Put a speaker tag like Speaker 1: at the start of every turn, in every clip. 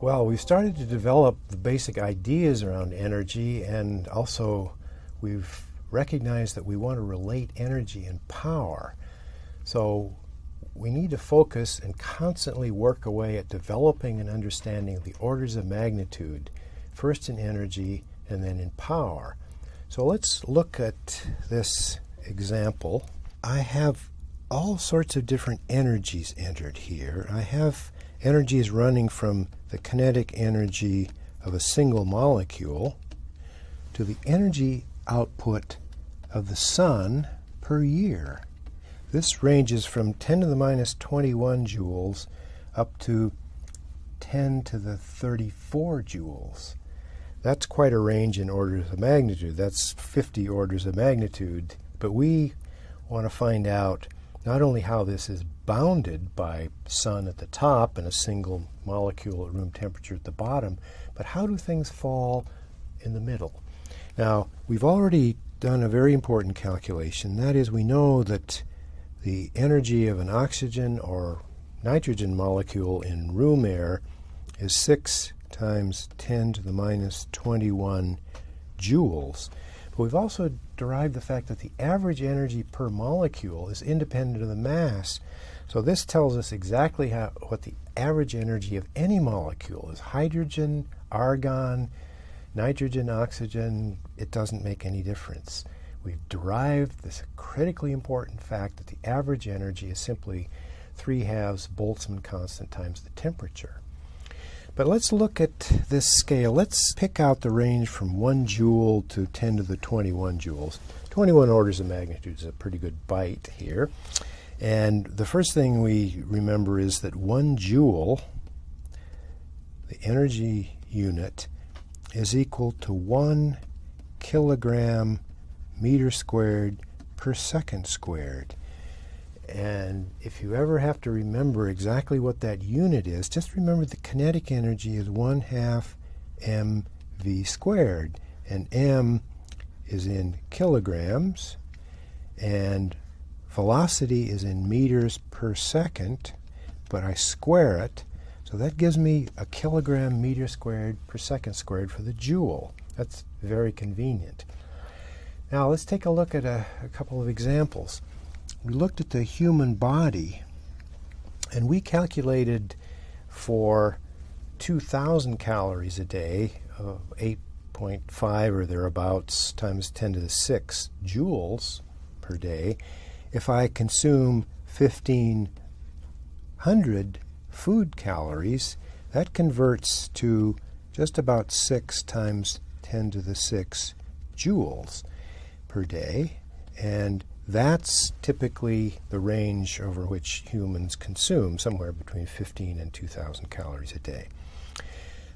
Speaker 1: Well, we've started to develop the basic ideas around energy, and also we've recognized that we want to relate energy and power. So we need to focus and constantly work away at developing and understanding the orders of magnitude, first in energy and then in power. So let's look at this example. I have all sorts of different energies entered here. I have energies running from the kinetic energy of a single molecule to the energy output of the sun per year. This ranges from 10 to the minus 21 joules up to 10 to the 34 joules. That's quite a range in orders of magnitude. That's 50 orders of magnitude. But we want to find out not only how this is bounded by sun at the top and a single molecule at room temperature at the bottom, but how do things fall in the middle? Now, we've already done a very important calculation. That is, we know that the energy of an oxygen or nitrogen molecule in room air is 6 times 10 to the minus 21 joules. But we've also derived the fact that the average energy per molecule is independent of the mass. So this tells us exactly what the average energy of any molecule is. Hydrogen, argon, nitrogen, oxygen, it doesn't make any difference. We've derived this critically important fact that the average energy is simply 3/2 Boltzmann constant times the temperature. But let's look at this scale. Let's pick out the range from 1 joule to 10 to the 21 joules. 21 orders of magnitude is a pretty good bite here. And the first thing we remember is that 1 joule, the energy unit, is equal to 1 kilogram meter squared per second squared. And if you ever have to remember exactly what that unit is, just remember the kinetic energy is 1/2 mv squared. And m is in kilograms, and velocity is in meters per second, but I square it. So that gives me a kilogram meter squared per second squared for the joule. That's very convenient. Now let's take a look at a couple of examples. We looked at the human body, and we calculated for 2,000 calories a day, 8.5 or thereabouts times 10 to the 6 joules per day. If I consume 1,500 food calories, that converts to just about 6 times 10 to the 6 joules per day, and that's typically the range over which humans consume, somewhere between 15 and 2,000 calories a day.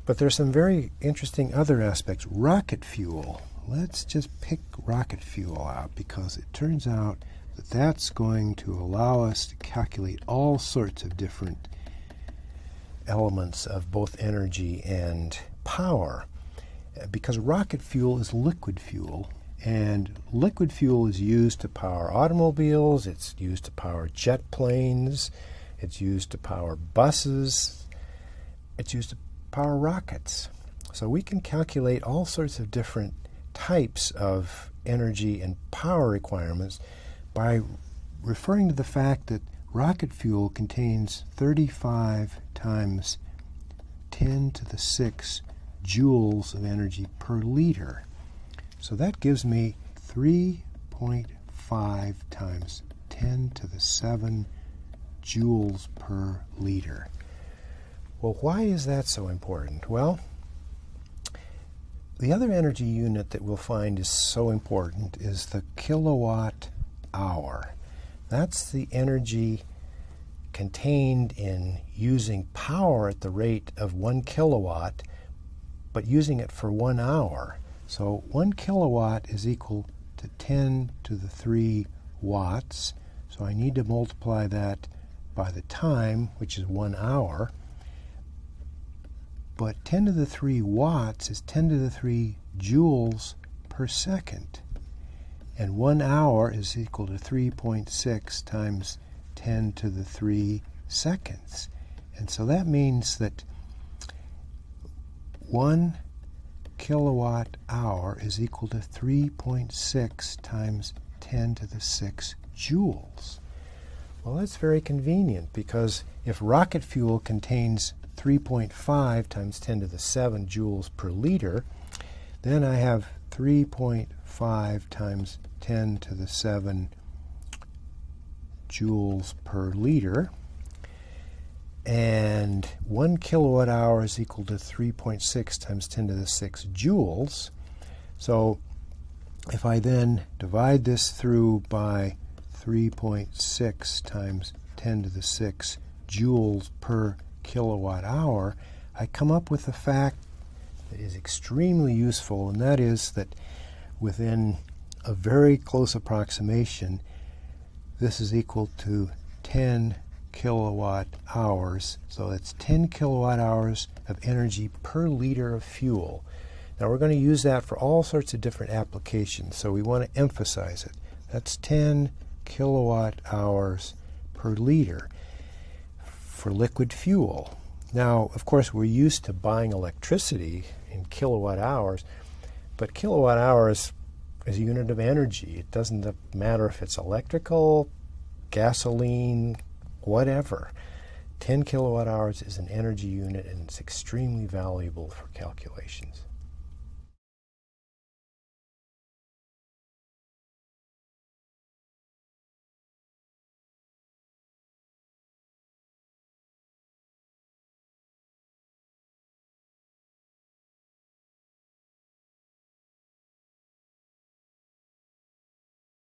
Speaker 1: But there's some very interesting other aspects. Rocket fuel. Let's just pick rocket fuel out, because it turns out that that's going to allow us to calculate all sorts of different elements of both energy and power, because rocket fuel is liquid fuel. And liquid fuel is used to power automobiles, it's used to power jet planes, it's used to power buses, it's used to power rockets. So we can calculate all sorts of different types of energy and power requirements by referring to the fact that rocket fuel contains 35 times 10 to the 6 joules of energy per liter. So that gives me 3.5 times 10 to the 7 joules per liter. Well, why is that so important? Well, the other energy unit that we'll find is so important is the kilowatt hour. That's the energy contained in using power at the rate of 1 kilowatt, but using it for 1 hour. So 1 kilowatt is equal to 10 to the 3 watts. So I need to multiply that by the time, which is 1 hour. But 10 to the 3 watts is 10 to the 3 joules per second. And 1 hour is equal to 3.6 times 10 to the 3 seconds. And so that means that 1 kilowatt hour is equal to 3.6 times 10 to the 6 joules. Well, that's very convenient, because if rocket fuel contains 3.5 times 10 to the 7 joules per liter, then I have 3.5 times 10 to the 7 joules per liter. And 1 kilowatt hour is equal to 3.6 times 10 to the 6 joules. So if I then divide this through by 3.6 times 10 to the 6 joules per kilowatt hour, I come up with a fact that is extremely useful, and that is that within a very close approximation, this is equal to 10 kilowatt hours. So that's 10 kilowatt hours of energy per liter of fuel. Now we're going to use that for all sorts of different applications, so we want to emphasize it. That's 10 kilowatt hours per liter for liquid fuel. Now, of course, we're used to buying electricity in kilowatt hours, but kilowatt hours is a unit of energy. It doesn't matter if it's electrical, gasoline, whatever. 10 kilowatt hours is an energy unit, and it's extremely valuable for calculations.